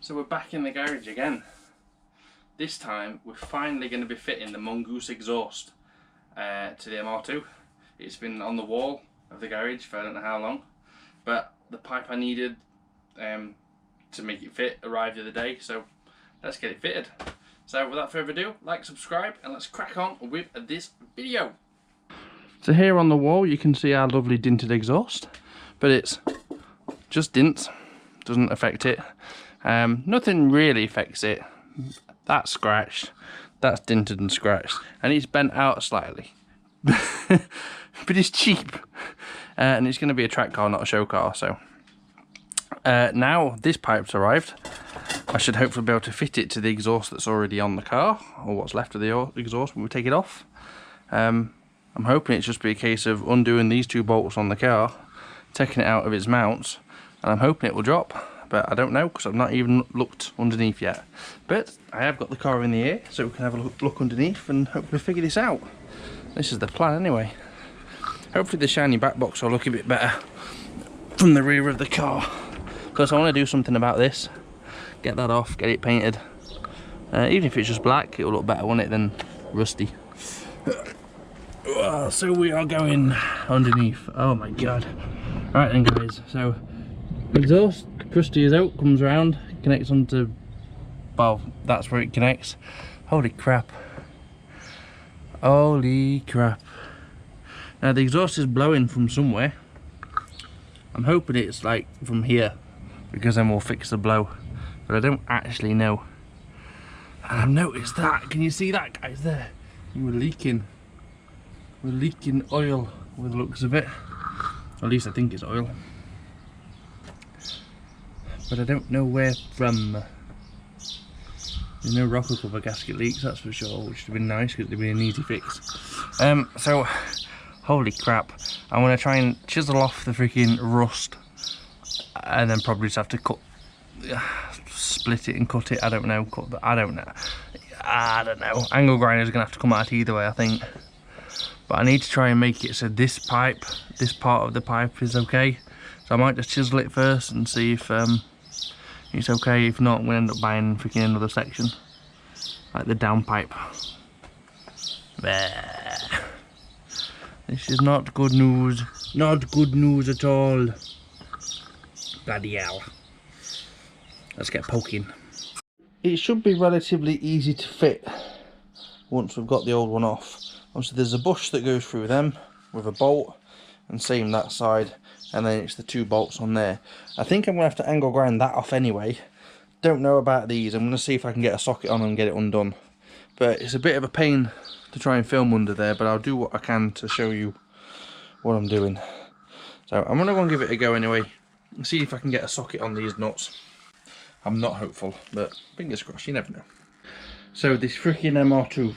So we're back in the garage again. This time we're finally going to be fitting the Mongoose exhaust to the MR2. It's been on the wall of the garage for I don't know how long, but the pipe I needed to make it fit arrived the other day, so let's get it fitted. So without further ado, like, subscribe, and let's crack on with this video. So here on the wall you can see our lovely dinted exhaust, but it's just dint, doesn't affect it. Nothing really affects it. That's scratched, that's dinted and scratched, and it's bent out slightly. But it's cheap, and it's going to be a track car, not a show car. So now this pipe's arrived, I should hopefully be able to fit it to the exhaust that's already on the car, or what's left of the exhaust when we take it off. I'm hoping it's just be a case of undoing these two bolts on the car, taking it out of its mounts, and I'm hoping it will drop. But I don't know, because I've not even looked underneath yet. But I have got the car in the air, so we can have a look underneath and hopefully figure this out. This is the plan anyway. Hopefully the shiny back box will look a bit better from the rear of the car, because I want to do something about this. Get that off, get it painted. Even if it's just black, it'll look better, won't it, than rusty. So we are going underneath. Oh my god. Right then guys, so exhaust, crusty as out, comes around, connects onto, well, that's where it connects. Holy crap. Holy crap. Now the exhaust is blowing from somewhere. I'm hoping it's like from here, because then we'll fix the blow. But I don't actually know. And I've noticed that. Can you see that, guys, there? You were leaking. We're leaking oil with the looks of it. At least I think it's oil. But I don't know where from. There's no rocker cover gasket leaks, that's for sure, which would have been nice because it would have been an easy fix. So, holy crap, I'm going to try and chisel off the freaking rust, and then probably just have to split it and cut it. I don't know. I don't know. Angle grinder's going to have to come out either way, I think. But I need to try and make it so this part of the pipe is okay. So I might just chisel it first and see if it's okay. If not, I'm going to end up buying freaking another section, like the down pipe. This is not good news. Not good news at all. Bloody hell. Let's get poking. It should be relatively easy to fit once we've got the old one off. Obviously there's a bush that goes through them with a bolt, and same that side, and then it's the two bolts on there. I think I'm going to have to angle grind that off anyway. Don't know about these. I'm going to see if I can get a socket on and get it undone. But it's a bit of a pain to try and film under there, but I'll do what I can to show you what I'm doing. So I'm going to go and give it a go anyway, and see if I can get a socket on these nuts. I'm not hopeful, but fingers crossed, you never know. So this freaking MR2,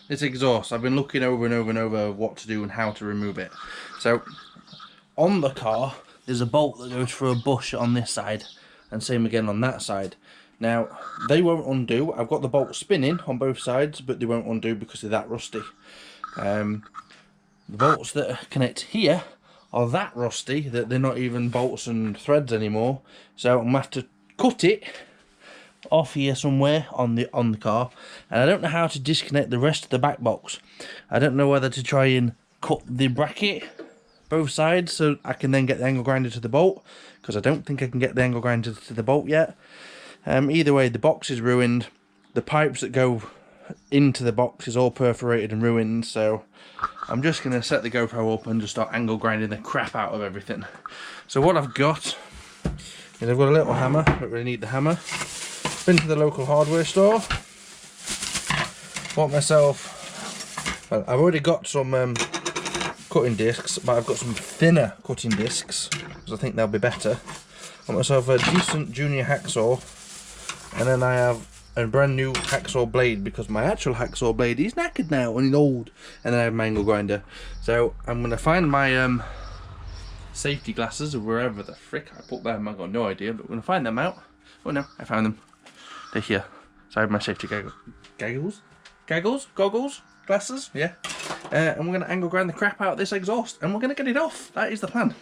this exhaust, I've been looking over and over and over what to do and how to remove it. So on the car there's a bolt that goes through a bush on this side, and same again on that side. Now they won't undo. I've got the bolt spinning on both sides, but they won't undo because they're that rusty. The bolts that connect here are that rusty that they're not even bolts and threads anymore. So I'm going to have to cut it off here somewhere on the car, and I don't know how to disconnect the rest of the back box. I don't know whether to try and cut the bracket both sides so I can then get the angle grinder to the bolt, because I don't think I can get the angle grinder to the bolt yet. Either way, the box is ruined. The pipes that go into the box is all perforated and ruined, so I'm just going to set the GoPro up and just start angle grinding the crap out of everything. So what I've got is I've got a little hammer. Don't really need the hammer. Been to the local hardware store. Bought myself, well, I've already got some cutting discs, but I've got some thinner cutting discs because I think they'll be better. Got myself a decent junior hacksaw, and then I have a brand new hacksaw blade because my actual hacksaw blade is knackered now and it's old. And then I have my angle grinder. So I'm going to find my safety glasses, or wherever the frick I put them. I've got no idea, but I'm going to find them out. Oh no, I found them. They're here. So I have my safety goggles, glasses, yeah. And we're going to angle grind the crap out of this exhaust, and we're going to get it off. That is the plan.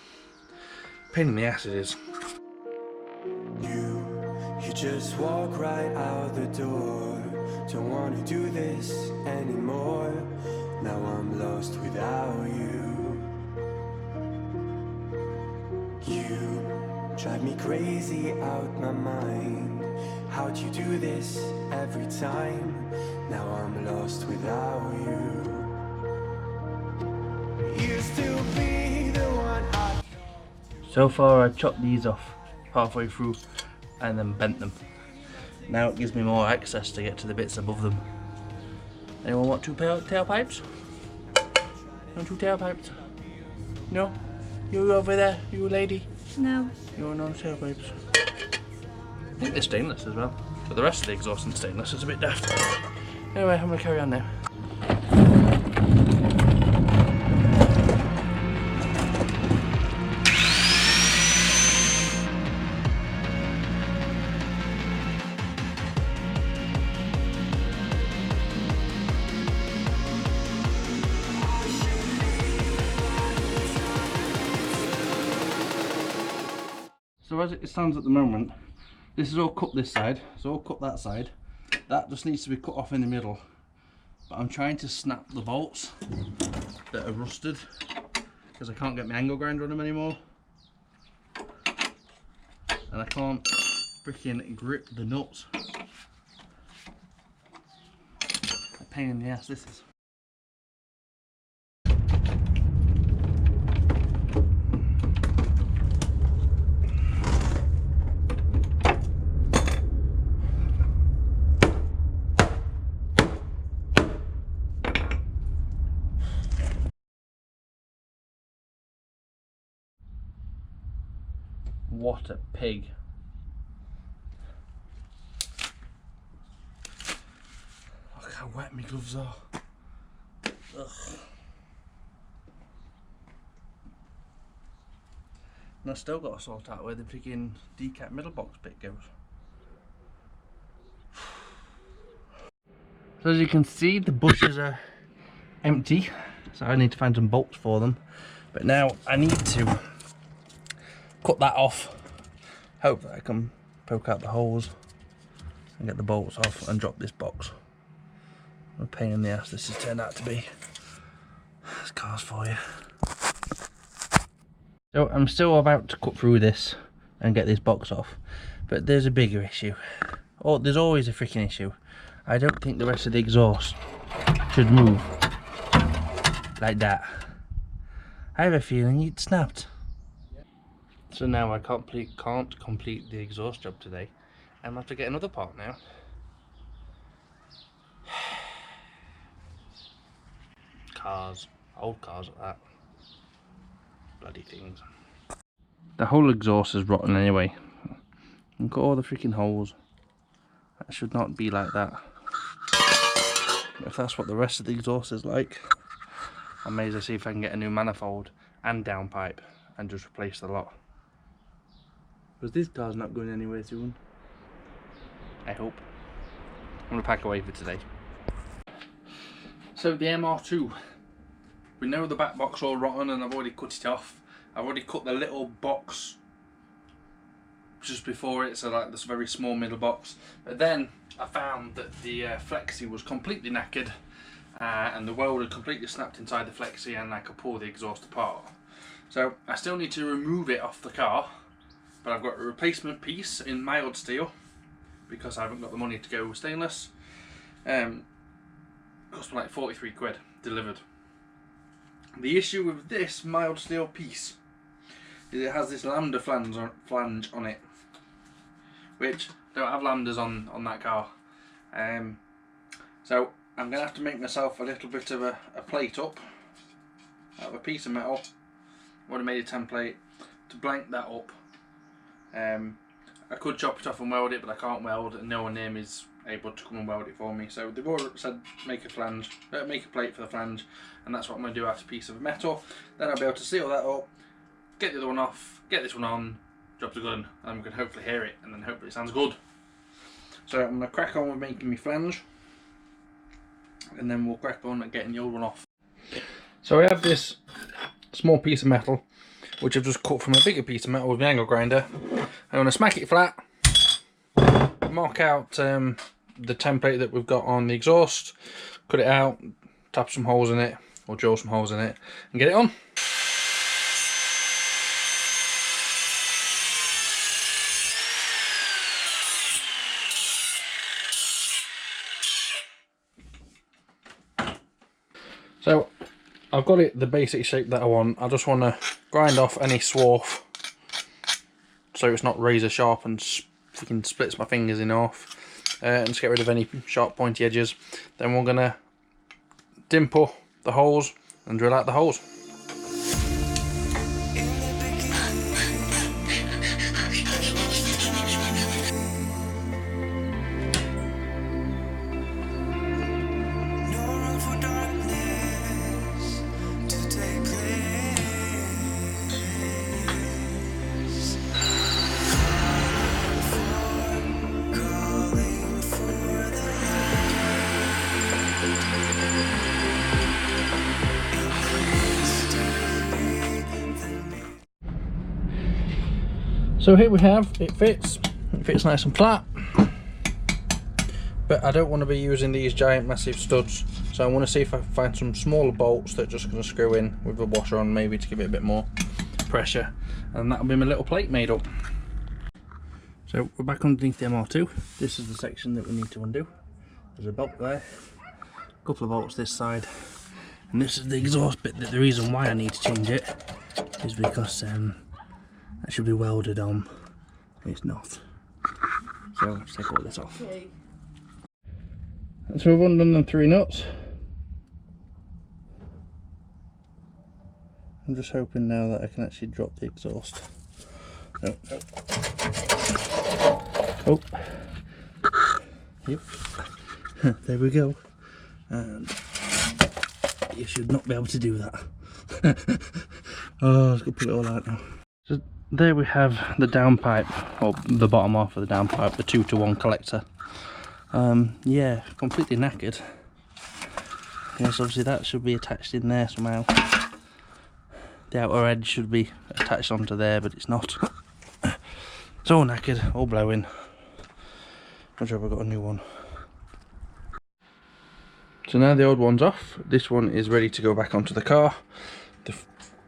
Pain in the ass it is. You could just walk right out the door. Don't wanna do this anymore. Now I'm lost without you. You drive me crazy out my mind. How'd you do this every time? Now I'm lost without you. Used to be the one I... So far I chopped these off halfway through and then bent them. Now it gives me more access to get to the bits above them. Anyone want two tailpipes? Want two tailpipes? No? You over there, you lady? No. You want no tailpipes? I think they're stainless as well. But the rest of the exhaust isn't stainless, it's a bit daft. Anyway, I'm gonna carry on now. So as it stands at the moment, this is all cut this side, it's all cut that side. That just needs to be cut off in the middle. But I'm trying to snap the bolts that are rusted because I can't get my angle grinder on them anymore. And I can't freaking grip the nuts. A pain in the ass this is. What a pig. Look how wet my gloves are. Ugh. And I've still got to sort out where the freaking decap middle box bit goes. So as you can see, the bushes are empty, so I need to find some bolts for them. But now I need to cut that off. Hope that I can poke out the holes and get the bolts off and drop this box. What a pain in the ass this has turned out to be. This car's for you. So I'm still about to cut through this and get this box off, but there's a bigger issue. Oh, there's always a freaking issue. I don't think the rest of the exhaust should move like that. I have a feeling it snapped. So now I can't complete the exhaust job today. I'm going to have to get another part now. Cars, old cars at that. Bloody things. The whole exhaust is rotten anyway. Look at all the freaking holes. That should not be like that. If that's what the rest of the exhaust is like, I may as well see if I can get a new manifold and downpipe and just replace the lot. Because this car's not going anywhere soon. I hope. I'm going to pack away for today. So the MR2. We know the back box all rotten and I've already cut it off. I've already cut the little box just before it, so like this very small middle box. But then I found that the flexi was completely knackered and the weld had completely snapped inside the flexi and I could pull the exhaust apart. So I still need to remove it off the car. But I've got a replacement piece in mild steel because I haven't got the money to go stainless. Cost me like 43 quid delivered. The issue with this mild steel piece is it has this lambda flange on it, which don't have lambdas on that car. So I'm going to have to make myself a little bit of a plate up out of a piece of metal. I would have made a template to blank that up. I could chop it off and weld it, but I can't weld and no one near me is able to come and weld it for me. So they've already said make a plate for the flange, and that's what I'm going to do out of a piece of metal. Then I'll be able to seal that up, get the other one off, get this one on, drop the gun, and we can hopefully hear it, and then hopefully it sounds good. So I'm going to crack on with making my flange, and then we'll crack on at getting the old one off. So I have this small piece of metal which I've just cut from a bigger piece of metal with my angle grinder. I'm going to smack it flat, and mark out the template that we've got on the exhaust, cut it out, tap some holes in it, or drill some holes in it, and get it on. So I've got it the basic shape that I want. I just want to grind off any swarf so it's not razor sharp and freaking splits my fingers in half, and just get rid of any sharp pointy edges. Then we're going to dimple the holes and drill out the holes. So here we have, it fits nice and flat, but I don't want to be using these giant massive studs, so I want to see if I can find some smaller bolts that are just going to screw in with the washer on, maybe to give it a bit more pressure, and that'll be my little plate made up. So we're back underneath the MR2. This is the section that we need to undo. There's a bolt there, a couple of bolts this side, and this is the exhaust bit. The reason why I need to change it is because that should be welded on. It's not. So let's take all this off. Okay. So we've undone them 3 nuts. I'm just hoping now that I can actually drop the exhaust. No, no. Oh. Yep. There we go. And you should not be able to do that. Oh, I've got to pull it all out now. So there we have the downpipe, or the bottom half of the downpipe, the 2-to-1 collector. Yeah, completely knackered. Yes, obviously that should be attached in there somehow. The outer edge should be attached onto there, but it's not. It's all knackered, all blowing. I'm sure I've got a new one. So now the old one's off. This one is ready to go back onto the car. The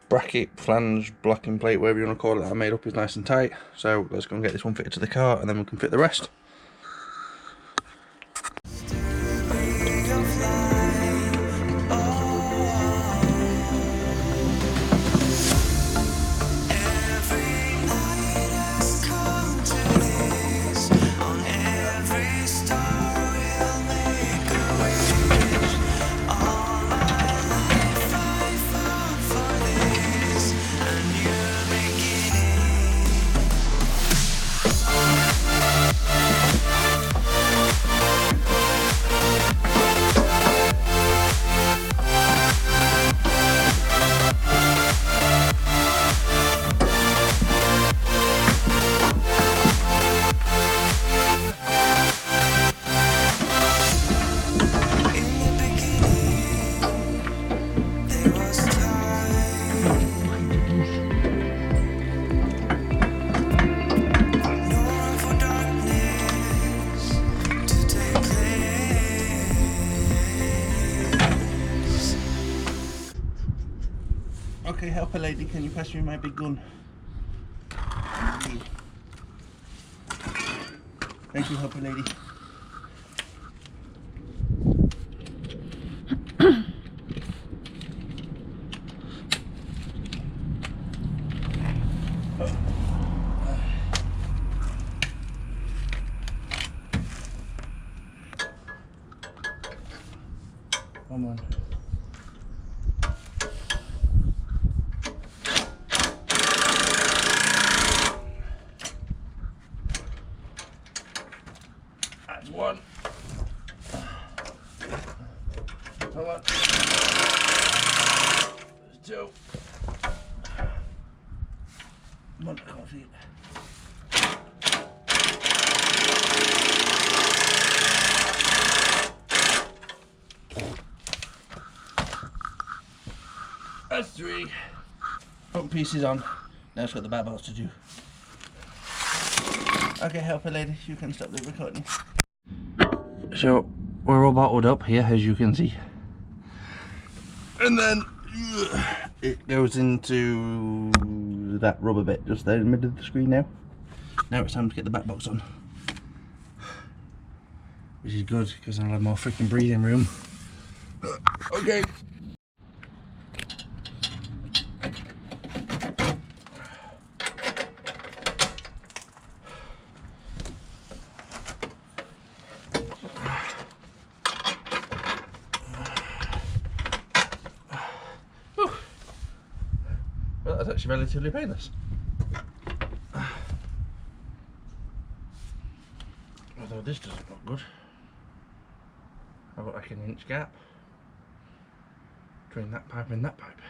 bracket, flange, blocking plate, whatever you want to call it, that I made up is nice and tight. So let's go and get this one fitted to the car, and then we can fit the rest. Okay, helper lady, can you pass me my big gun? Thank you, helper lady. Come on. That's one. Come on. There's 2. Come on, I can't see it. That's 3. Front piece is on. Now it's got the back bolts to do. Okay, help her, lady. You can stop the recording. So we're all bottled up here, as you can see, and then it goes into that rubber bit just there in the middle of the screen now. Now it's time to get the back box on, which is good because I'll have more freaking breathing room. Okay. Well, that's actually relatively painless. Although this doesn't look good. I've got like an inch gap between that pipe and that pipe.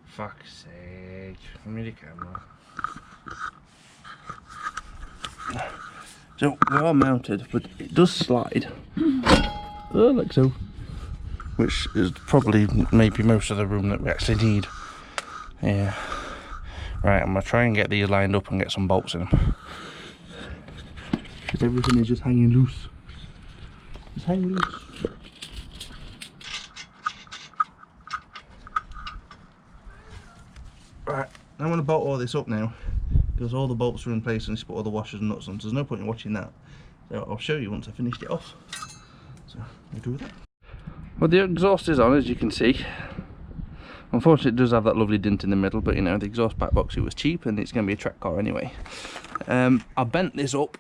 Fuck's sake. Give me the camera. So we're all mounted, but it does slide. Oh, like so. Which is probably maybe most of the room that we actually need. Yeah. Right, I'm gonna try and get these lined up and get some bolts in them. Because everything is just hanging loose. Just hanging loose. Right, I'm gonna bolt all this up now. Because all the bolts are in place and just put all the washers and nuts on, so there's no point in watching that. So I'll show you once I finished it off. So we'll do that. Well, the exhaust is on, as you can see. Unfortunately it does have that lovely dent in the middle, but you know, the exhaust back box, it was cheap and it's going to be a track car anyway. I bent this up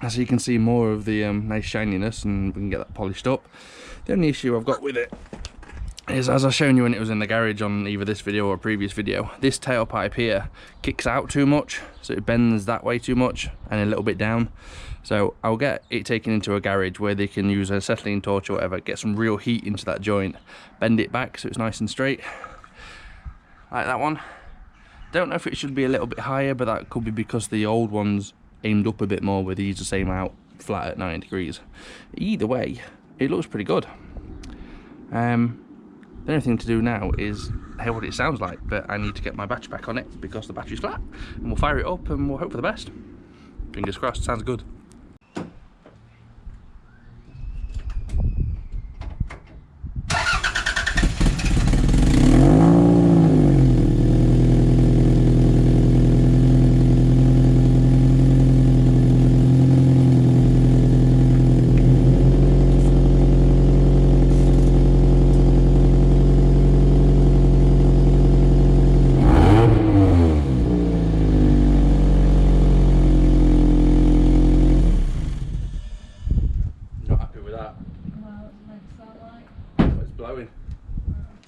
so you can see more of the nice shininess and we can get that polished up. The only issue I've got with it is, as I've shown you when it was in the garage on either this video or a previous video, this tailpipe here kicks out too much, so it bends that way too much and a little bit down. So I'll get it taken into a garage where they can use a acetylene torch or whatever, get some real heat into that joint, bend it back so it's nice and straight, like that one. Don't know if it should be a little bit higher, but that could be because the old one's aimed up a bit more, where these are same out flat at 90 degrees. Either way, it looks pretty good. The only thing to do now is hear what it sounds like, but I need to get my battery back on it because the battery's flat, and we'll fire it up and we'll hope for the best. Fingers crossed, sounds good.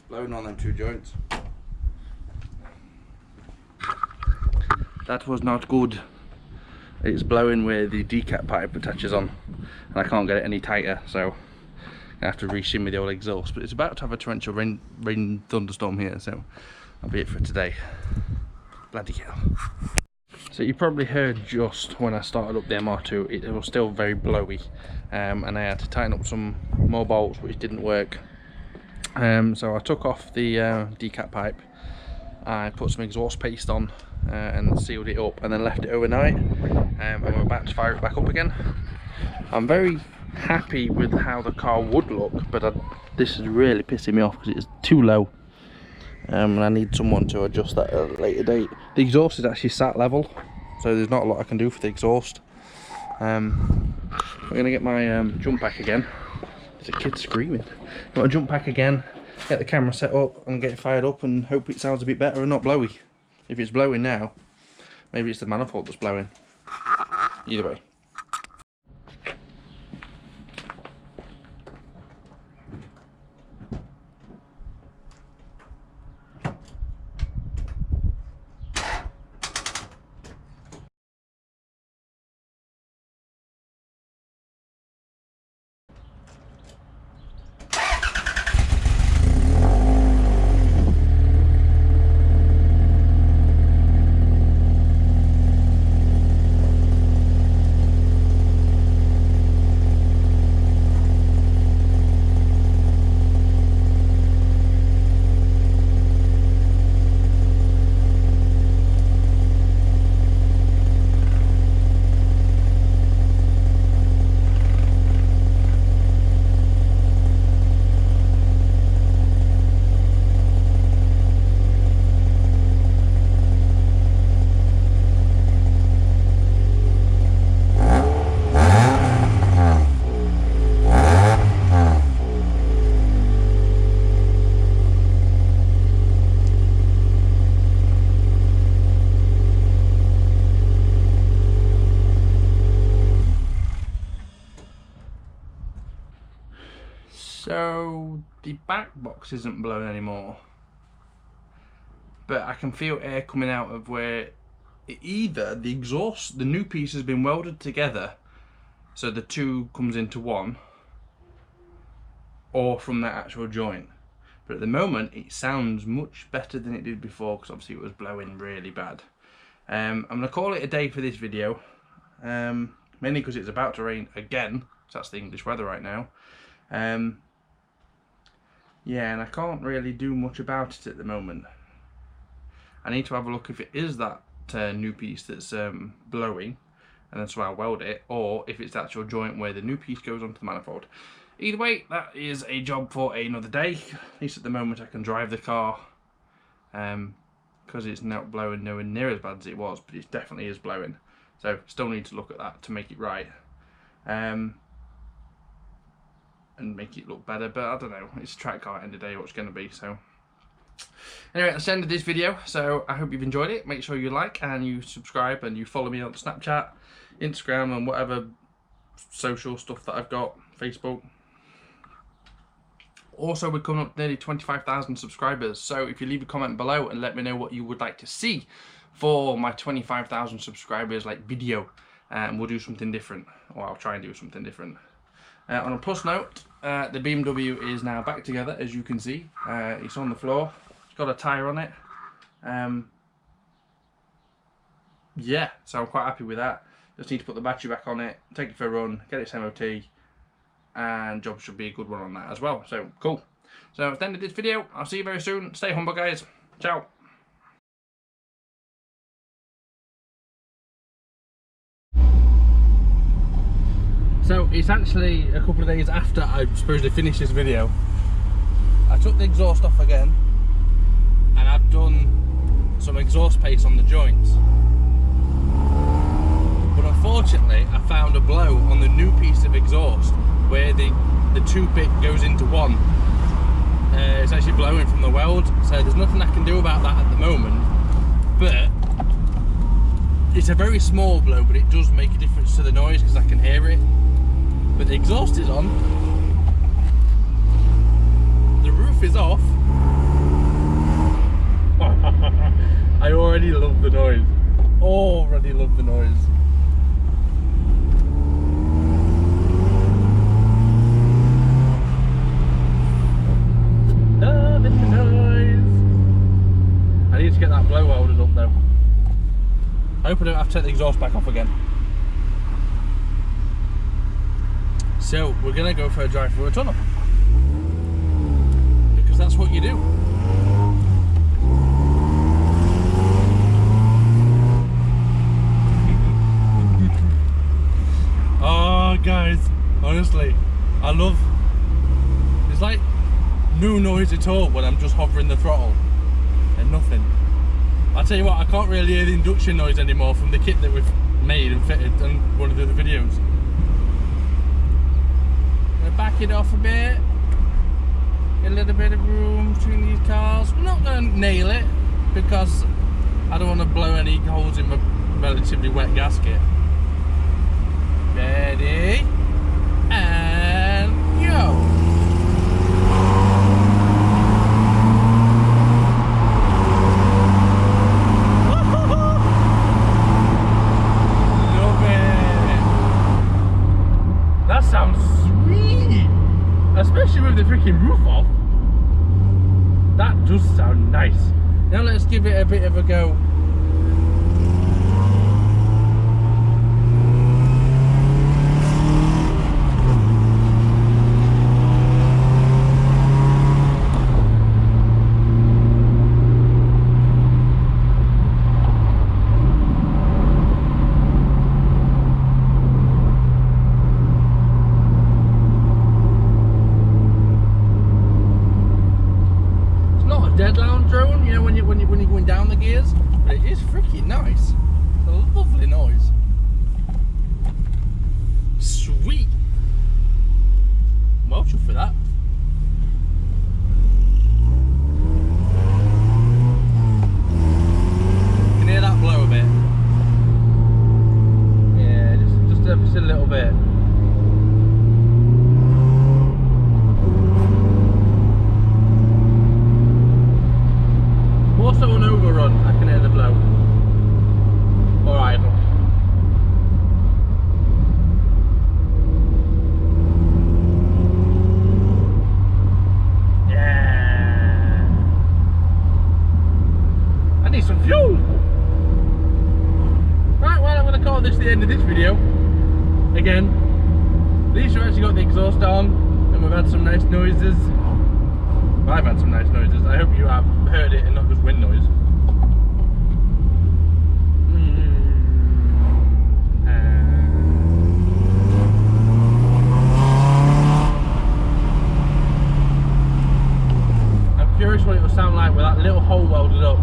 Blowing on them two joints. That was not good. It's blowing where the decap pipe attaches on, and I can't get it any tighter, so I have to re-shimmy the old exhaust. But it's about to have a torrential rain thunderstorm here, so that'll be it for today. Bloody hell. So you probably heard just when I started up the MR2, it was still very blowy, and I had to tighten up some more bolts which didn't work. So I took off the decap pipe, I put some exhaust paste on and sealed it up, and then left it overnight, and we're about to fire it back up again. I'm very happy with how the car would look, but this is really pissing me off because it's too low, and I need someone to adjust that at a later date. The exhaust is actually sat level, so there's not a lot I can do for the exhaust. I'm going to get my jump pack again. There's a kid screaming. Got to jump pack again, get the camera set up and get it fired up and hope it sounds a bit better and not blowy. If it's blowing now, maybe it's the manifold that's blowing. Either way. the back box isn't blowing anymore, but I can feel air coming out of where either the exhaust, the new piece has been welded together so the two comes into one, or from that actual joint. But at the moment it sounds much better than it did before, because obviously it was blowing really bad. I'm going to call it a day for this video, mainly because it's about to rain again, so that's the English weather right now. Yeah, and I can't really do much about it at the moment. I need to have a look if it is that new piece that's blowing, and then so I'll weld it, or if it's the actual joint where the new piece goes onto the manifold. Either way, that is a job for another day. At least at the moment I can drive the car, because it's not blowing nowhere near as bad as it was, but it definitely is blowing. So still need to look at that to make it right, and make it look better. But I don't know, it's a track car at the end of the day, what's going to be. So anyway, that's the end of this video. So I hope you've enjoyed it. Make sure you like and you subscribe and you follow me on Snapchat, Instagram, and whatever social stuff that I've got, Facebook. Also, we're coming up nearly 25,000 subscribers, so if you leave a comment below and let me know what you would like to see for my 25,000 subscribers like video, and we'll do something different, or I'll try and do something different. On a plus note, the BMW is now back together, as you can see. It's on the floor, it's got a tyre on it. Yeah, so I'm quite happy with that. Just need to put the battery back on it, take it for a run, get its MOT, and job should be a good one on that as well. So cool. So at the end of this video, I'll see you very soon. Stay humble, guys. Ciao. So it's actually a couple of days after I supposedly finished this video. I took the exhaust off again, and I've done some exhaust paste on the joints. But unfortunately, I found a blow on the new piece of exhaust where the two bit goes into one. It's actually blowing from the weld, so there's nothing I can do about that at the moment. But it's a very small blow, but it does make a difference to the noise because I can hear it. But the exhaust is on, the roof is off. I already love the noise. Already love the noise. Loving the noise. I need to get that blow welded up though. I hope I don't have to take the exhaust back off again. So we're gonna go for a drive through a tunnel, because that's what you do. Oh guys, honestly, I love, it's like no noise at all when I'm just hovering the throttle and nothing. I'll tell you what, I can't really hear the induction noise anymore from the kit that we've made and fitted on one of the other videos. Back it off a bit, get a little bit of room between these cars. I'm not going to nail it because I don't want to blow any holes in my relatively wet gasket. Ready, and go. Love it. That sounds sweet, especially with the freaking roof off. That does sound nice. Now let's give it a bit of a go. Dead lounge drone, you know, when you're going down the gears, but it is freaking nice. It's a lovely noise. Sweet. Well chuffed for that. You can hear that blow a bit. Yeah, just a little bit. the end of this video. Again, at least we've actually got the exhaust on and we've had some nice noises. I've had some nice noises. I hope you have heard it and not just wind noise. I'm curious what it will sound like with that little hole welded up.